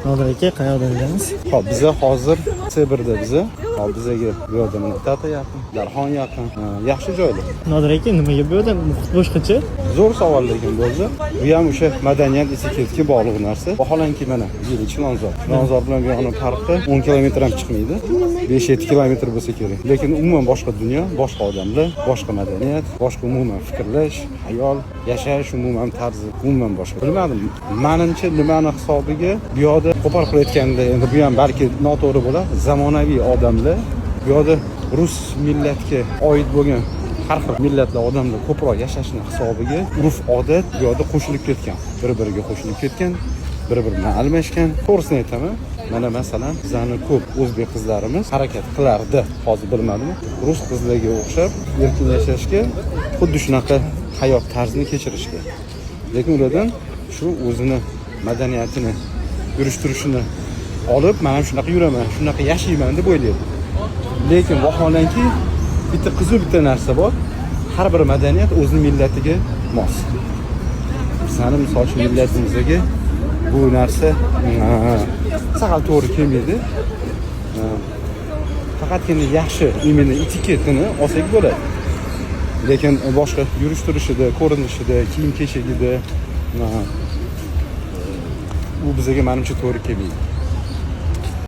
Nodir aka, qayerdan kelamiz? Hop, biza hozir Sibirda biza. Hop, bizaga bu yerda Tata yaqin, Darxon yaqin. Yaxshi joylar. Nodir aka, nimaga bu yerda muhit boshqacha? Zo'r savol lekin bo'ldi. Bu ham o'sha madaniyat etiketga bog'liq narsa. Vaholanki mana yili Chilonzor. Chilonzor bilan bu yoqning farqi 10 kilometr ham chiqmaydi. 5-7 kilometr bo'lsa kerak. Lekin umuman boshqa dunyo, boshqa odamlar, boshqa madaniyat, boshqa umuman fikrlash, hayol, yashash umuman tarzi umuman boshqa. Bilmadim. Menimcha nimani hisobiga bu yoqda qo'pol qilayotganda, endi bu ham balki noto'g'ri bo'lar. Zamonaviy odamlar bu yoqda rus millatga oid bo'lgan har xil millatlar odamlar ko'proq yashashni hisobiga urf-odat bu yoqda qo'shilib ketgan. Bir-biriga qo'shilib ketgan, bir-birini almashgan. To'g'risini aytaman. Mana masalan, bizning ko'p o'zbek qizlarimiz harakat qilardi, hozir bilmadimmi? Rus qizlarga o'xshab erkin yashashga, xuddi shunaqa hayot tarzini kechirishga. Lekin ulardan shu o'zini madaniyatini yurish-turishini olib, men ham shunaqa yuraman, shunaqa yashayman deb o'ylaydi. Lekin vaholanki bitta qiziq bitta narsa bor. Har bir madaniyat o'zining millatiga mos. Bizning misol uchun millatimizga bu narsa saqal to'g'ri kelmaydi. Faqatgina yaxshi imini etiketini olsak bo'ladi. Lekin boshqa yurish-turishida, ko'rinishida, kiyim-kechagida u bizga menimcha to'g'ri kelmaydi.